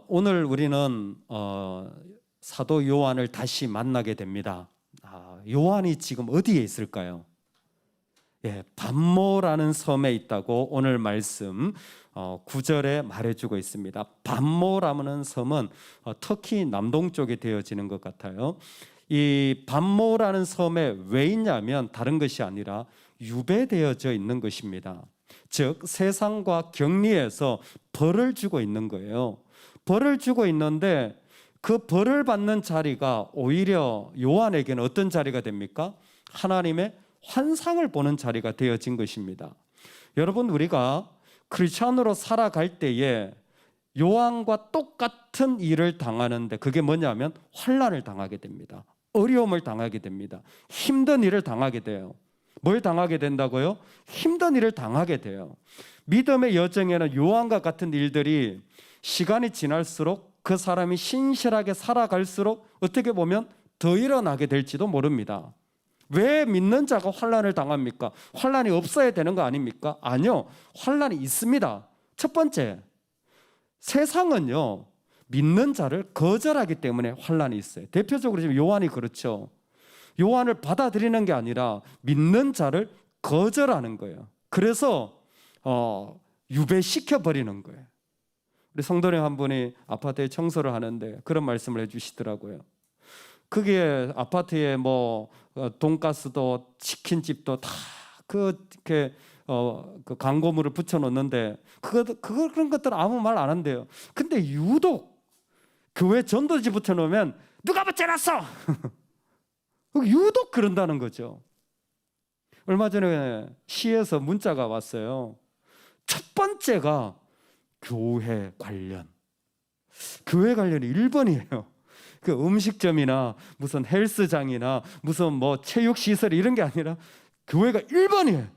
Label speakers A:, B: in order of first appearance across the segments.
A: 오늘 우리는 사도 요한을 다시 만나게 됩니다. 요한이 지금 어디에 있을까요? pat모라는 섬에 있다고 오늘 말씀 9절에 말해주고 있습니다. pat모라는 섬은 터키 남동쪽에 되어지는 것 같아요. 이 pat모라는 섬에 왜 있냐면 다른 것이 아니라 유배되어져 있는 것입니다. 즉 세상과 격리해서 벌을 주고 있는 거예요. 벌을 주고 있는데 그 벌을 받는 자리가 오히려 요한에게는 어떤 자리가 됩니까? 하나님의 환상을 보는 자리가 되어진 것입니다. 여러분, 우리가 크리스찬으로 살아갈 때에 요한과 똑같은 일을 당하는데 그게 뭐냐면 환난을 당하게 됩니다. 어려움을 당하게 됩니다. 힘든 일을 당하게 돼요. 뭘 당하게 된다고요? 힘든 일을 당하게 돼요. 믿음의 여정에는 요한과 같은 일들이 시간이 지날수록 그 사람이 신실하게 살아갈수록 어떻게 보면 더 일어나게 될지도 모릅니다. 왜 믿는 자가 환난을 당합니까? 환난이 없어야 되는 거 아닙니까? 아니요, 환난이 있습니다. 첫 번째, 세상은요 믿는 자를 거절하기 때문에 환난이 있어요. 대표적으로 지금 요한이 그렇죠. 요한을 받아들이는 게 아니라 믿는 자를 거절하는 거예요. 그래서 유배시켜 버리는 거예요. 우리 성도님 한 분이 아파트에 청소를 하는데 그런 말씀을 해주시더라고요. 그게 아파트에 뭐 돈가스도 치킨집도 다 그렇게 그 광고물을 붙여놓는데 그런 것들은 아무 말 안 한대요. 근데 유독 교회 전도지 붙여놓으면 누가 붙여놨어? 유독 그런다는 거죠. 얼마 전에 시에서 문자가 왔어요. 첫 번째가 교회 관련이 1번이에요. 그 음식점이나 무슨 헬스장이나 무슨 뭐 체육시설 이런 게 아니라 교회가 1번이에요.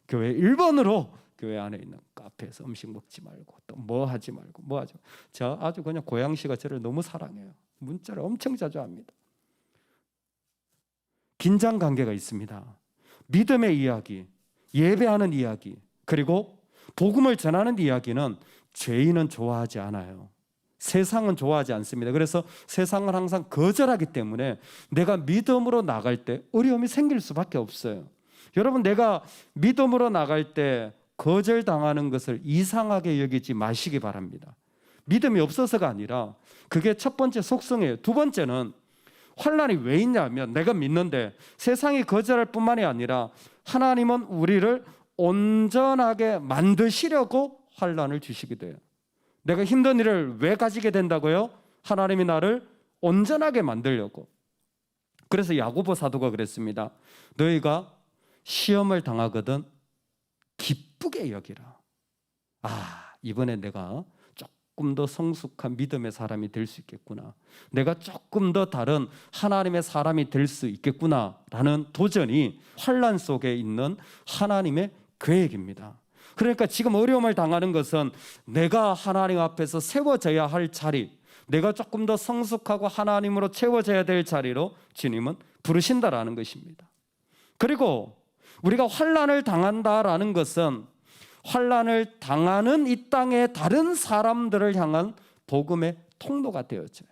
A: 교회 1번으로 교회 안에 있는 카페에서 음식 먹지 말고 또 뭐 하지 말고 뭐 하죠. 저 아주 그냥 고양시가 저를 너무 사랑해요. 문자를 엄청 자주 합니다. 긴장 관계가 있습니다. 믿음의 이야기, 예배하는 이야기, 그리고 복음을 전하는 이야기는 죄인은 좋아하지 않아요. 세상은 좋아하지 않습니다. 그래서 세상을 항상 거절하기 때문에 내가 믿음으로 나갈 때 어려움이 생길 수밖에 없어요. 여러분, 내가 믿음으로 나갈 때 거절당하는 것을 이상하게 여기지 마시기 바랍니다. 믿음이 없어서가 아니라 그게 첫 번째 속성이에요. 두 번째는 환난이 왜 있냐면 내가 믿는데 세상이 거절할 뿐만이 아니라 하나님은 우리를 온전하게 만드시려고 환난을 주시기도 해요. 내가 힘든 일을 왜 가지게 된다고요? 하나님이 나를 온전하게 만들려고. 그래서 야고보 사도가 그랬습니다. 너희가 시험을 당하거든 기쁘게 여기라. 이번에 내가 조금 더 성숙한 믿음의 사람이 될 수 있겠구나. 내가 조금 더 다른 하나님의 사람이 될 수 있겠구나 라는 도전이 환난 속에 있는 하나님의 계획입니다. 그러니까 지금 어려움을 당하는 것은 내가 하나님 앞에서 세워져야 할 자리, 내가 조금 더 성숙하고 하나님으로 채워져야 될 자리로 주님은 부르신다라는 것입니다. 그리고 우리가 환난을 당한다라는 것은 환난을 당하는 이 땅의 다른 사람들을 향한 복음의 통로가 되어져요.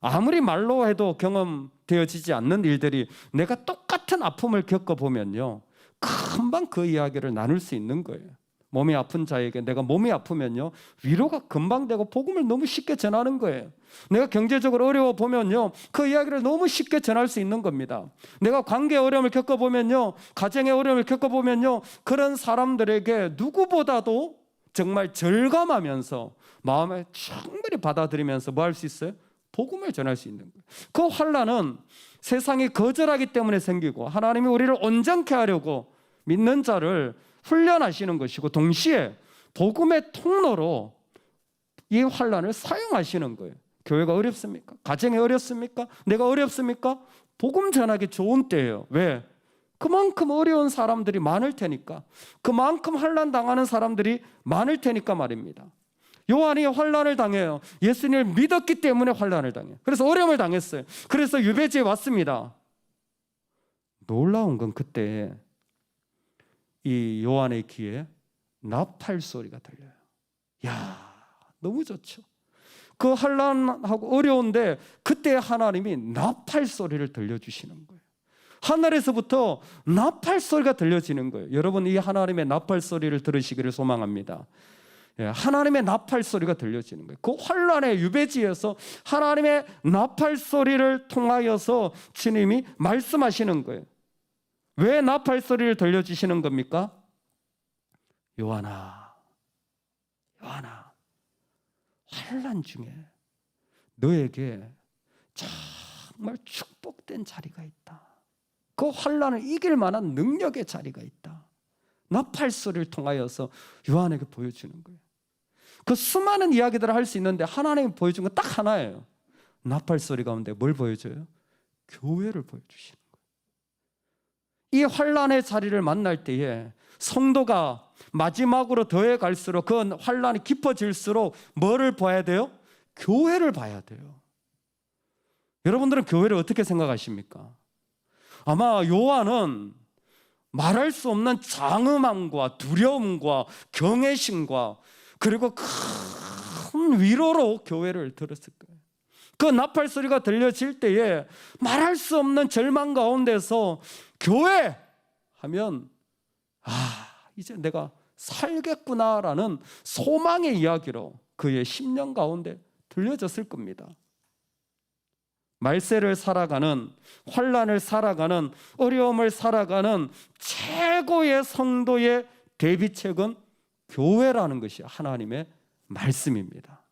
A: 아무리 말로 해도 경험되어지지 않는 일들이 내가 똑같은 아픔을 겪어보면요 금방 그 이야기를 나눌 수 있는 거예요. 몸이 아픈 자에게 내가 몸이 아프면요 위로가 금방 되고 복음을 너무 쉽게 전하는 거예요. 내가 경제적으로 어려워 보면요 그 이야기를 너무 쉽게 전할 수 있는 겁니다. 내가 관계 어려움을 겪어보면요, 가정의 어려움을 겪어보면요, 그런 사람들에게 누구보다도 정말 절감하면서 마음에 충분히 받아들이면서 뭐 할 수 있어요? 복음을 전할 수 있는 거예요. 그 환난은 세상이 거절하기 때문에 생기고 하나님이 우리를 온전케 하려고 믿는 자를 훈련하시는 것이고 동시에 복음의 통로로 이 환난을 사용하시는 거예요. 교회가 어렵습니까? 가정이 어렵습니까? 내가 어렵습니까? 복음 전하기 좋은 때예요. 왜? 그만큼 어려운 사람들이 많을 테니까, 그만큼 환난 당하는 사람들이 많을 테니까 말입니다. 요한이 환난을 당해요. 예수님을 믿었기 때문에 환난을 당해요. 그래서 어려움을 당했어요. 그래서 유배지에 왔습니다. 놀라운 건 그때 이 요한의 귀에 나팔 소리가 들려요. 야, 너무 좋죠. 그 환난하고 어려운데 그때 하나님이 나팔 소리를 들려주시는 거예요. 하늘에서부터 나팔 소리가 들려지는 거예요. 여러분, 이 하나님의 나팔 소리를 들으시기를 소망합니다. 하나님의 나팔 소리가 들려지는 거예요. 그 환난의 유배지에서 하나님의 나팔 소리를 통하여서 주님이 말씀하시는 거예요. 왜 나팔 소리를 들려주시는 겁니까? 요한아, 요한아, 환난 중에 너에게 정말 축복된 자리가 있다. 그 환난을 이길 만한 능력의 자리가 있다. 나팔 소리를 통하여서 요한에게 보여주는 거예요. 그 수많은 이야기들을 할 수 있는데 하나님이 보여준 건 딱 하나예요. 나팔 소리 가운데 뭘 보여줘요? 교회를 보여주시는 거예요. 이 환난의 자리를 만날 때에 성도가 마지막으로 더해 갈수록 그 환난이 깊어질수록 뭐를 봐야 돼요? 교회를 봐야 돼요. 여러분들은 교회를 어떻게 생각하십니까? 아마 요한은 말할 수 없는 장엄함과 두려움과 경외심과 그리고 큰 위로로 교회를 들었을 거예요. 그 나팔 소리가 들려질 때에 말할 수 없는 절망 가운데서 교회 하면 이제 내가 살겠구나라는 소망의 이야기로 그의 심령 가운데 들려졌을 겁니다. 말세를 살아가는, 환난을 살아가는, 어려움을 살아가는 최고의 성도의 대비책은 교회라는 것이 하나님의 말씀입니다.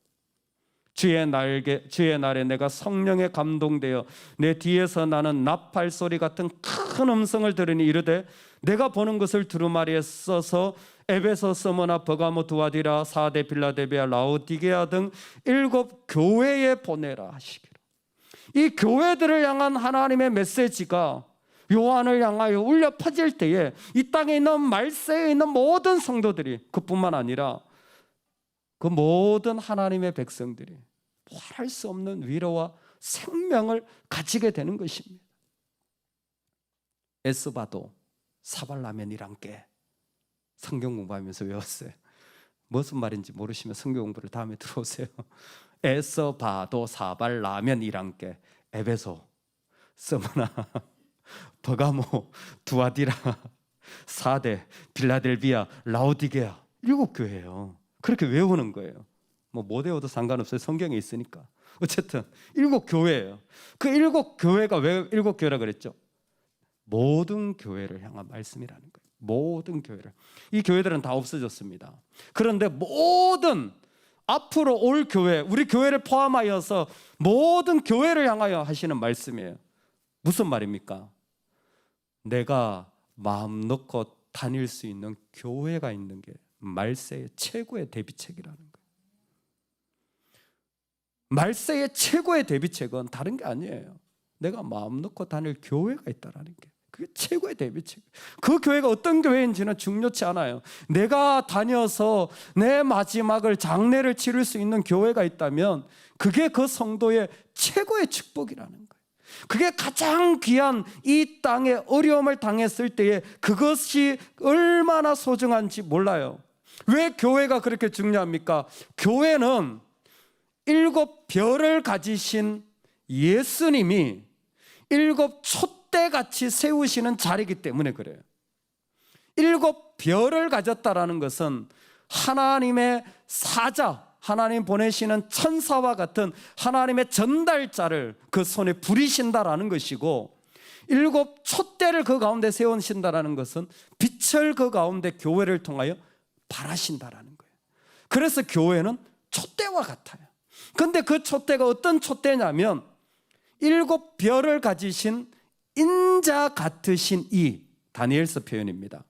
A: 주의 날에 내가 성령에 감동되어 내 뒤에서 나는 나팔 소리 같은 큰 음성을 들으니 이르되 내가 보는 것을 두루마리에 써서 에베소, 스무나, 버가모, 두아디라, 사데, 빌라델비아, 라오디게아 등 7 교회에 보내라 하시기로. 이 교회들을 향한 하나님의 메시지가 요한을 향하여 울려 퍼질 때에 이 땅에 있는 말세에 있는 모든 성도들이, 그뿐만 아니라 그 모든 하나님의 백성들이 말할 수 없는 위로와 생명을 가지게 되는 것입니다. 에스바도 사발라멘이란께 성경 공부하면서 외웠어요. 무슨 말인지 모르시면 성경 공부를 다음에 들어오세요. 에서바도 사발라멘이란께 에베소, 스무나, 버가모, 두아디라, 사데, 빌라델비아, 라오디게아 7 교회예요. 그렇게 외우는 거예요. 못 외워도 상관없어요. 성경에 있으니까. 어쨌든 7 교회예요. 그 7 교회가 왜 7 교회라 그랬죠? 모든 교회를 향한 말씀이라는 거예요. 모든 교회를. 이 교회들은 다 없어졌습니다. 그런데 모든 앞으로 올 교회, 우리 교회를 포함하여서 모든 교회를 향하여 하시는 말씀이에요. 무슨 말입니까? 내가 마음 놓고 다닐 수 있는 교회가 있는 게 말세의 최고의 대비책이라는 거예요. 말세의 최고의 대비책은 다른 게 아니에요. 내가 마음 놓고 다닐 교회가 있다라는 게 그게 최고의 대비책. 그 교회가 어떤 교회인지는 중요치 않아요. 내가 다녀서 내 마지막을 장례를 치를 수 있는 교회가 있다면 그게 그 성도의 최고의 축복이라는 거예요. 그게 가장 귀한 이 땅에 어려움을 당했을 때에 그것이 얼마나 소중한지 몰라요. 왜 교회가 그렇게 중요합니까? 교회는 7 별을 가지신 예수님이 7 촛대같이 세우시는 자리이기 때문에 그래요. 7 별을 가졌다라는 것은 하나님의 사자, 하나님 보내시는 천사와 같은 하나님의 전달자를 그 손에 부리신다라는 것이고 7 촛대를 그 가운데 세우신다라는 것은 빛을 그 가운데 교회를 통하여 발하신다라는 거예요. 그래서 교회는 촛대와 같아요. 그런데 그 촛대가 어떤 촛대냐면 7 별을 가지신 인자 같으신 이, 다니엘서 표현입니다.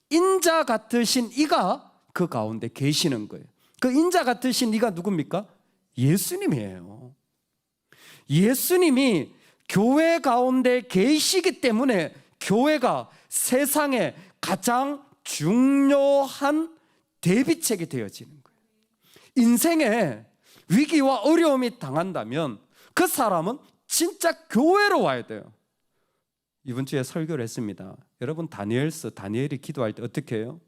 A: 인자 같으신 이가 그 가운데 계시는 거예요. 그 인자 같으신 이가 누굽니까? 예수님이에요. 예수님이 교회 가운데 계시기 때문에 교회가 세상에 가장 중요한 대비책이 되어지는 거예요. 인생에 위기와 어려움이 당한다면 그 사람은 진짜 교회로 와야 돼요. 이번 주에 설교를 했습니다. 여러분, 다니엘이 기도할 때 어떻게 해요?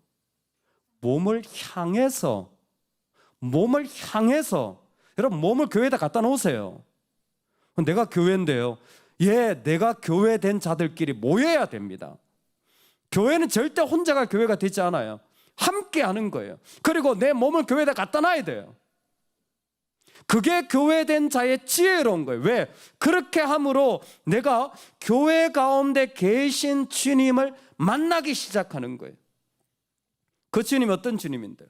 A: 몸을 향해서 몸을 향해서, 여러분 몸을 교회에다 갖다 놓으세요. 내가 교회인데요. 내가 교회된 자들끼리 모여야 됩니다. 교회는 절대 혼자가 교회가 되지 않아요. 함께 하는 거예요. 그리고 내 몸을 교회에다 갖다 놔야 돼요. 그게 교회된 자의 지혜로운 거예요. 왜? 그렇게 함으로 내가 교회 가운데 계신 주님을 만나기 시작하는 거예요. 그 주님이 어떤 주님인데?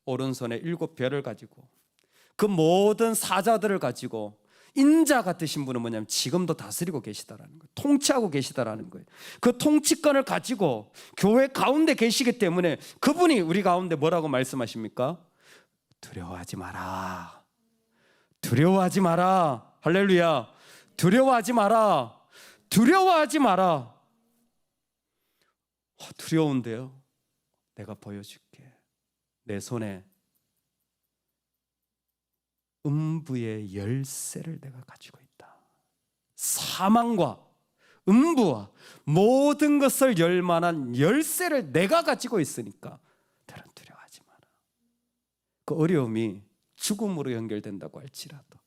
A: 오른손에 7별을 가지고 그 모든 사자들을 가지고 인자 같으신 분은 뭐냐면 지금도 다스리고 계시다라는 거예요. 통치하고 계시다라는 거예요. 그 통치권을 가지고 교회 가운데 계시기 때문에 그분이 우리 가운데 뭐라고 말씀하십니까? 두려워하지 마라. 두려워하지 마라. 할렐루야. 두려워하지 마라. 두려워하지 마라. 두려운데요. 내가 보여줄게. 내 손에 음부의 열쇠를 내가 가지고 있다. 사망과 음부와 모든 것을 열 만한 열쇠를 내가 가지고 있으니까 너는 두려워하지 마라. 그 어려움이 죽음으로 연결된다고 할지라도,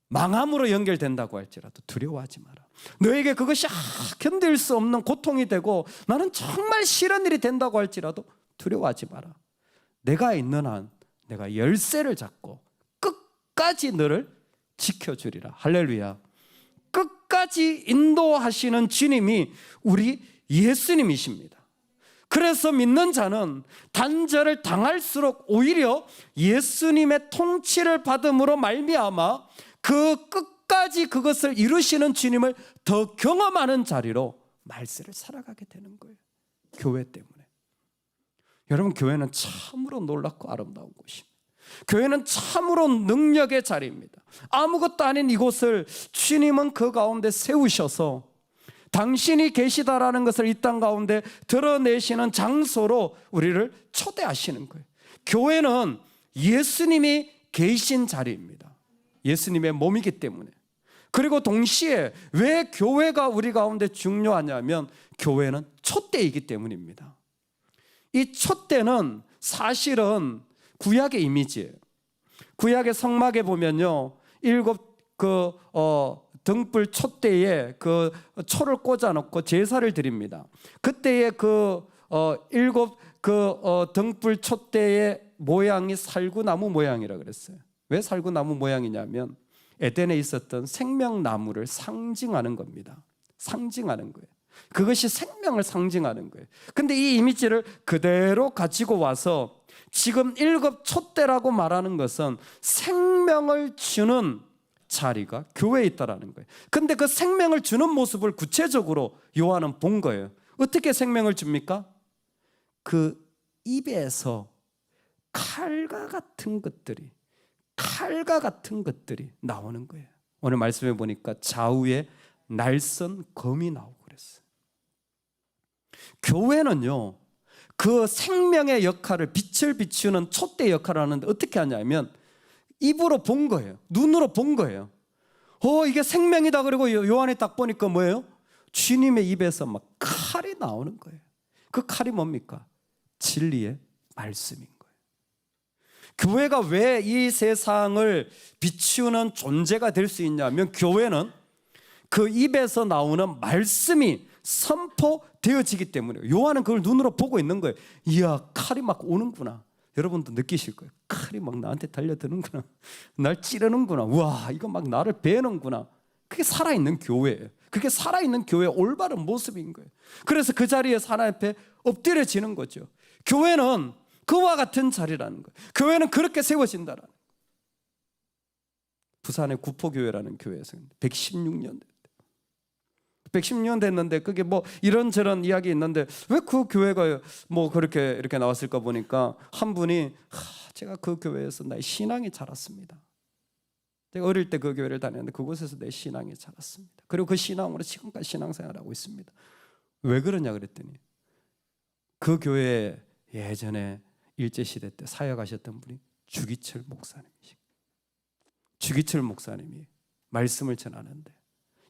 A: 망함으로 연결된다고 할지라도 두려워하지 마라. 너에게 그것이 견딜 수 없는 고통이 되고 나는 정말 싫은 일이 된다고 할지라도 두려워하지 마라. 내가 있는 한 내가 열쇠를 잡고 끝까지 너를 지켜주리라. 할렐루야. 끝까지 인도하시는 주님이 우리 예수님이십니다. 그래서 믿는 자는 단절을 당할수록 오히려 예수님의 통치를 받음으로 말미암아 그 끝까지 그것을 이루시는 주님을 더 경험하는 자리로 말세를 살아가게 되는 거예요. 교회 때문에. 여러분, 교회는 참으로 놀랍고 아름다운 곳입니다. 교회는 참으로 능력의 자리입니다. 아무것도 아닌 이곳을 주님은 그 가운데 세우셔서 당신이 계시다라는 것을 이 땅 가운데 드러내시는 장소로 우리를 초대하시는 거예요. 교회는 예수님이 계신 자리입니다. 예수님의 몸이기 때문에. 그리고 동시에 왜 교회가 우리 가운데 중요하냐면 교회는 촛대이기 때문입니다. 이 촛대는 사실은 구약의 이미지예요. 구약의 성막에 보면요, 7 등불 촛대에 그 초를 꽂아놓고 제사를 드립니다. 그때의 7 등불 촛대의 모양이 살구나무 모양이라 그랬어요. 왜 살구나무 모양이냐면 에덴에 있었던 생명나무를 상징하는 겁니다. 상징하는 거예요. 그것이 생명을 상징하는 거예요. 근데 이 이미지를 그대로 가지고 와서 지금 7 촛대라고 말하는 것은 생명을 주는 자리가 교회에 있다라는 거예요. 근데 그 생명을 주는 모습을 구체적으로 요한은 본 거예요. 어떻게 생명을 줍니까? 그 입에서 칼과 같은 것들이 나오는 거예요. 오늘 말씀해 보니까 좌우에 날선 검이 나오고 그랬어요. 교회는요, 그 생명의 역할을, 빛을 비추는 촛대 역할을 하는데 어떻게 하냐면 입으로 본 거예요. 눈으로 본 거예요. 이게 생명이다. 그리고 요한이 딱 보니까 뭐예요? 주님의 입에서 막 칼이 나오는 거예요. 그 칼이 뭡니까? 진리의 말씀인 거예요. 교회가 왜 이 세상을 비추는 존재가 될 수 있냐면 교회는 그 입에서 나오는 말씀이 선포되어지기 때문에. 요한은 그걸 눈으로 보고 있는 거예요. 이야, 칼이 막 오는구나. 여러분도 느끼실 거예요. 칼이 막 나한테 달려드는구나. 날 찌르는구나. 우와, 이거 막 나를 베는구나. 그게 살아있는 교회예요. 그게 살아있는 교회의 올바른 모습인 거예요. 그래서 그 자리에서 하나님 앞에 엎드려지는 거죠. 교회는 그와 같은 자리라는 거예요. 교회는 그렇게 세워진다라는 거예요. 부산의 구포교회라는 교회에서 116년 116년 됐는데 그게 뭐 이런저런 이야기 있는데 왜 그 교회가 뭐 그렇게 이렇게 나왔을까 보니까 한 분이 제가 그 교회에서 나의 신앙이 자랐습니다. 제가 어릴 때 그 교회를 다녔는데 그곳에서 내 신앙이 자랐습니다. 그리고 그 신앙으로 지금까지 신앙생활을 하고 있습니다. 왜 그러냐 그랬더니 그 교회에 예전에 일제시대 때 사역하셨던 분이 주기철 목사님이시고 주기철 목사님이 말씀을 전하는데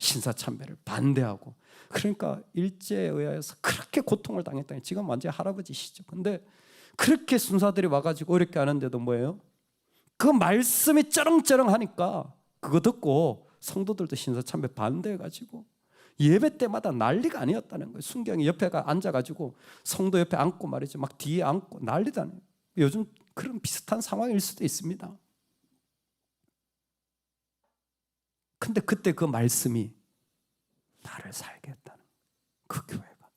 A: 신사참배를 반대하고, 그러니까 일제에 의해서 그렇게 고통을 당했다니 지금 완전히 할아버지시죠. 근데 그렇게 순사들이 와가지고 어렵게 하는데도 뭐예요? 그 말씀이 쩌렁쩌렁하니까 그거 듣고 성도들도 신사참배 반대해가지고 예배 때마다 난리가 아니었다는 거예요. 순경이 옆에가 앉아가지고 성도 옆에 앉고 말이죠. 막 뒤에 앉고 난리다는 거예요. 요즘 그런 비슷한 상황일 수도 있습니다. 근데 그때 그 말씀이 나를 살게 했다는 그 교회가.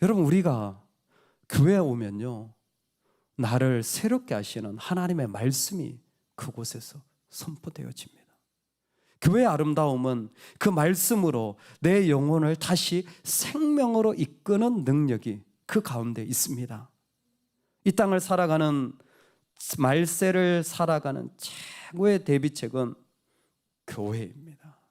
A: 여러분, 우리가 교회에 오면요, 나를 새롭게 하시는 하나님의 말씀이 그곳에서 선포되어집니다. 교회의 아름다움은 그 말씀으로 내 영혼을 다시 생명으로 이끄는 능력이 그 가운데 있습니다. 이 땅을 살아가는, 말세를 살아가는 최고의 대비책은 교회입니다.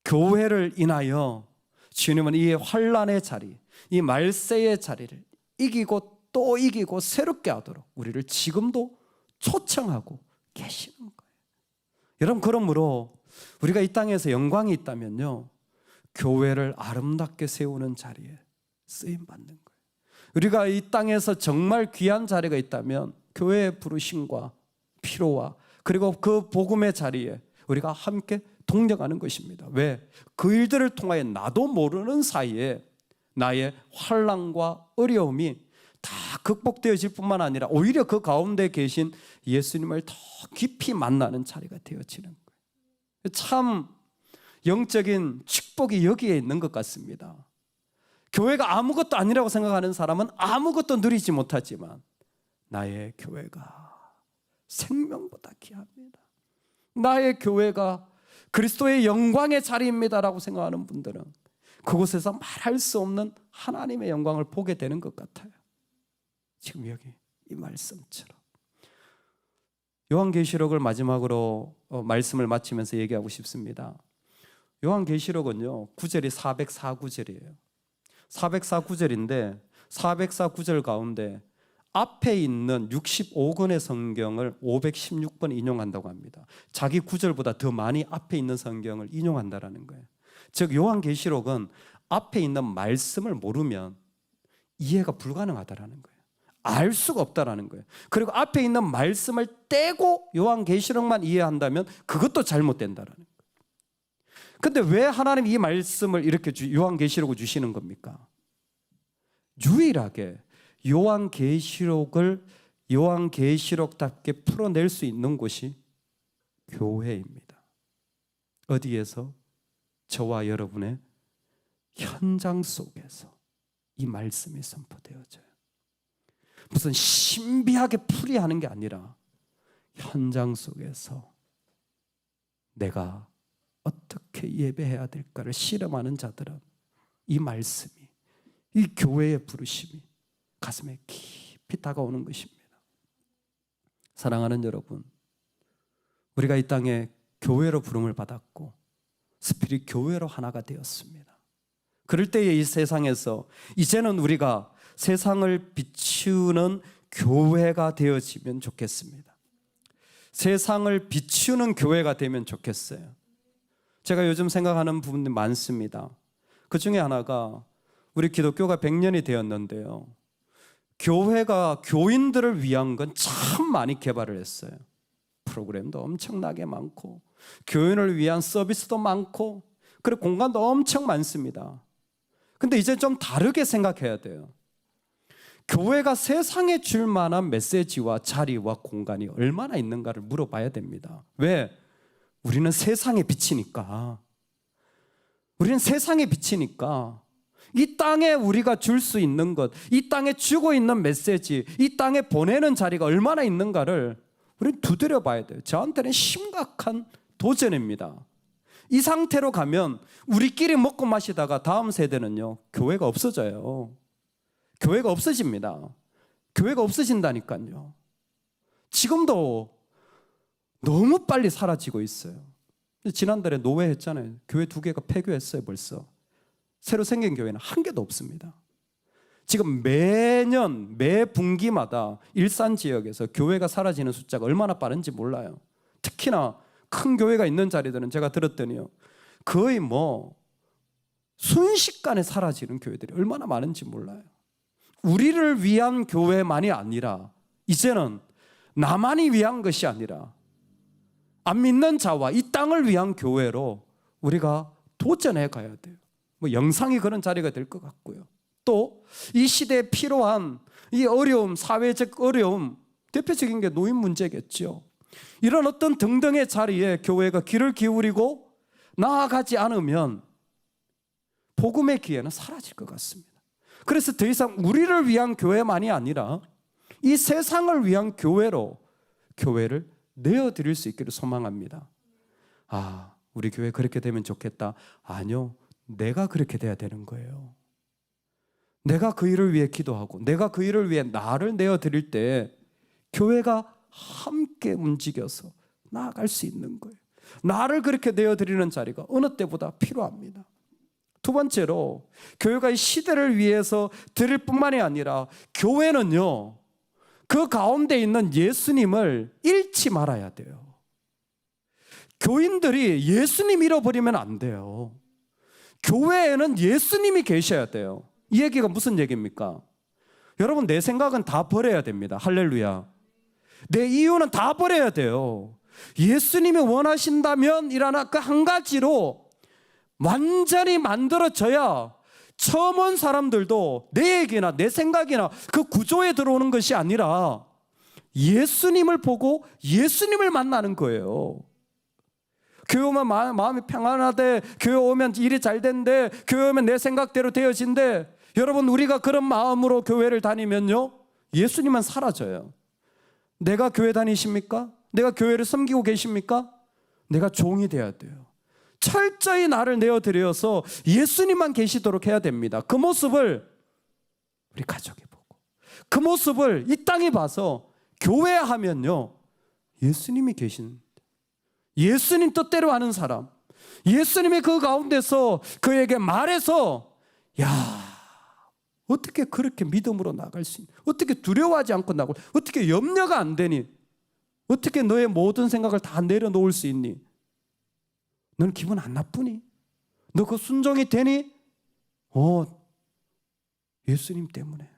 A: 교회를 인하여 주님은 이 환난의 자리, 이 말세의 자리를 이기고 또 이기고 새롭게 하도록 우리를 지금도 초청하고 계시는 거예요. 여러분, 그러므로 우리가 이 땅에서 영광이 있다면요, 교회를 아름답게 세우는 자리에 쓰임받는 거예요. 우리가 이 땅에서 정말 귀한 자리가 있다면 교회의 부르심과 필요와 그리고 그 복음의 자리에 우리가 함께 동력하는 것입니다. 왜? 그 일들을 통하여 나도 모르는 사이에 나의 환난과 어려움이 다 극복되어질 뿐만 아니라 오히려 그 가운데 계신 예수님을 더 깊이 만나는 자리가 되어지는 거예요. 참 영적인 축복이 여기에 있는 것 같습니다. 교회가 아무것도 아니라고 생각하는 사람은 아무것도 누리지 못하지만 나의 교회가 생명보다 귀합니다. 나의 교회가 그리스도의 영광의 자리입니다라고 생각하는 분들은 그곳에서 말할 수 없는 하나님의 영광을 보게 되는 것 같아요. 지금 여기 이 말씀처럼. 요한계시록을 마지막으로 말씀을 마치면서 얘기하고 싶습니다. 요한계시록은요, 구절이 404구절이에요. 404구절인데 404구절 가운데 앞에 있는 65권의 성경을 516번 인용한다고 합니다. 자기 구절보다 더 많이 앞에 있는 성경을 인용한다는 거예요. 즉 요한계시록은 앞에 있는 말씀을 모르면 이해가 불가능하다는 거예요. 알 수가 없다는 거예요. 그리고 앞에 있는 말씀을 떼고 요한계시록만 이해한다면 그것도 잘못된다는 거예요. 근데 왜 하나님이 이 말씀을 이렇게 요한계시록을 주시는 겁니까? 유일하게 요한계시록을 요한계시록답게 풀어낼 수 있는 곳이 교회입니다. 어디에서? 저와 여러분의 현장 속에서 이 말씀이 선포되어져요. 무슨 신비하게 풀이하는 게 아니라 현장 속에서 내가 어떻게 예배해야 될까를 실험하는 자들은 이 말씀이, 이 교회의 부르심이 가슴에 깊이 다가오는 것입니다. 사랑하는 여러분, 우리가 이 땅에 교회로 부름을 받았고 스피릿 교회로 하나가 되었습니다. 그럴 때에 이 세상에서 이제는 우리가 세상을 비추는 교회가 되어지면 좋겠습니다. 세상을 비추는 교회가 되면 좋겠어요. 제가 요즘 생각하는 부분이 많습니다. 그 중에 하나가 우리 기독교가 100년이 되었는데요, 교회가 교인들을 위한 건 참 많이 개발을 했어요. 프로그램도 엄청나게 많고 교인을 위한 서비스도 많고 그리고 공간도 엄청 많습니다. 근데 이제 좀 다르게 생각해야 돼요. 교회가 세상에 줄 만한 메시지와 자리와 공간이 얼마나 있는가를 물어봐야 됩니다. 왜? 우리는 세상에 비치니까. 우리는 세상에 비치니까 이 땅에 우리가 줄 수 있는 것, 이 땅에 주고 있는 메시지, 이 땅에 보내는 자리가 얼마나 있는가를 우리는 두드려 봐야 돼요. 저한테는 심각한 도전입니다. 이 상태로 가면 우리끼리 먹고 마시다가 다음 세대는요, 교회가 없어져요. 교회가 없어집니다. 교회가 없어진다니까요. 지금도 너무 빨리 사라지고 있어요. 지난달에 노회했잖아요. 교회 2개가 폐교했어요. 벌써 새로 생긴 교회는 한 개도 없습니다. 지금 매년 매 분기마다 일산 지역에서 교회가 사라지는 숫자가 얼마나 빠른지 몰라요. 특히나 큰 교회가 있는 자리들은 제가 들었더니요, 거의 순식간에 사라지는 교회들이 얼마나 많은지 몰라요. 우리를 위한 교회만이 아니라 이제는 나만이 위한 것이 아니라 안 믿는 자와 이 땅을 위한 교회로 우리가 도전해 가야 돼요. 뭐 영상이 그런 자리가 될 것 같고요. 또 이 시대에 필요한 이 어려움, 사회적 어려움, 대표적인 게 노인 문제겠죠. 이런 어떤 등등의 자리에 교회가 귀를 기울이고 나아가지 않으면 복음의 기회는 사라질 것 같습니다. 그래서 더 이상 우리를 위한 교회만이 아니라 이 세상을 위한 교회로 교회를 내어드릴 수 있기를 소망합니다. 아, 우리 교회 그렇게 되면 좋겠다. 아니요, 내가 그렇게 돼야 되는 거예요. 내가 그 일을 위해 기도하고 내가 그 일을 위해 나를 내어드릴 때 교회가 함께 움직여서 나아갈 수 있는 거예요. 나를 그렇게 내어드리는 자리가 어느 때보다 필요합니다. 두 번째로 교회가 이 시대를 위해서 드릴 뿐만이 아니라 교회는요, 그 가운데 있는 예수님을 잃지 말아야 돼요. 교인들이 예수님 잃어버리면 안 돼요. 교회에는 예수님이 계셔야 돼요. 이 얘기가 무슨 얘기입니까? 여러분, 내 생각은 다 버려야 됩니다. 할렐루야. 내 이유는 다 버려야 돼요. 예수님이 원하신다면 이라나 그 한 가지로 완전히 만들어져야 처음 온 사람들도 내 얘기나 내 생각이나 그 구조에 들어오는 것이 아니라 예수님을 보고 예수님을 만나는 거예요. 교회 오면 마음이 평안하대, 교회 오면 일이 잘 된대, 교회 오면 내 생각대로 되어진대. 여러분, 우리가 그런 마음으로 교회를 다니면요, 예수님은 사라져요. 내가 교회 다니십니까? 내가 교회를 섬기고 계십니까? 내가 종이 돼야 돼요. 철저히 나를 내어드려서 예수님만 계시도록 해야 됩니다. 그 모습을 우리 가족이 보고 그 모습을 이 땅이 봐서 교회 하면요, 예수님이 계신, 예수님 뜻대로 하는 사람, 예수님이 그 가운데서 그에게 말해서, 야, 어떻게 그렇게 믿음으로 나갈 수 있니? 어떻게 두려워하지 않고 나고, 어떻게 염려가 안 되니? 어떻게 너의 모든 생각을 다 내려놓을 수 있니? 너는 기분 안 나쁘니? 너 그 순종이 되니? 예수님 때문에.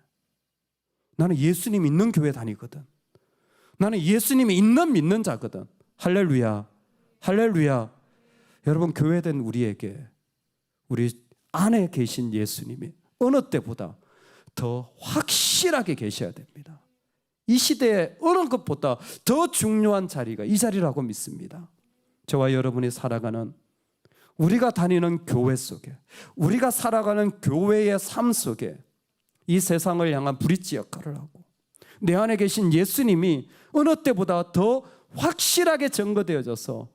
A: 나는 예수님 있는 교회 다니거든. 나는 예수님이 있는 믿는 자거든. 할렐루야, 할렐루야. 여러분, 교회된 우리에게 우리 안에 계신 예수님이 어느 때보다 더 확실하게 계셔야 됩니다. 이 시대에 어느 것보다 더 중요한 자리가 이 자리라고 믿습니다. 저와 여러분이 살아가는, 우리가 다니는 교회 속에, 우리가 살아가는 교회의 삶 속에 이 세상을 향한 브릿지 역할을 하고 내 안에 계신 예수님이 어느 때보다 더 확실하게 증거되어져서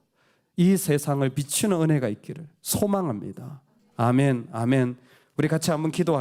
A: 이 세상을 비추는 은혜가 있기를 소망합니다. 아멘, 아멘. 우리 같이 한번 기도하겠습니다.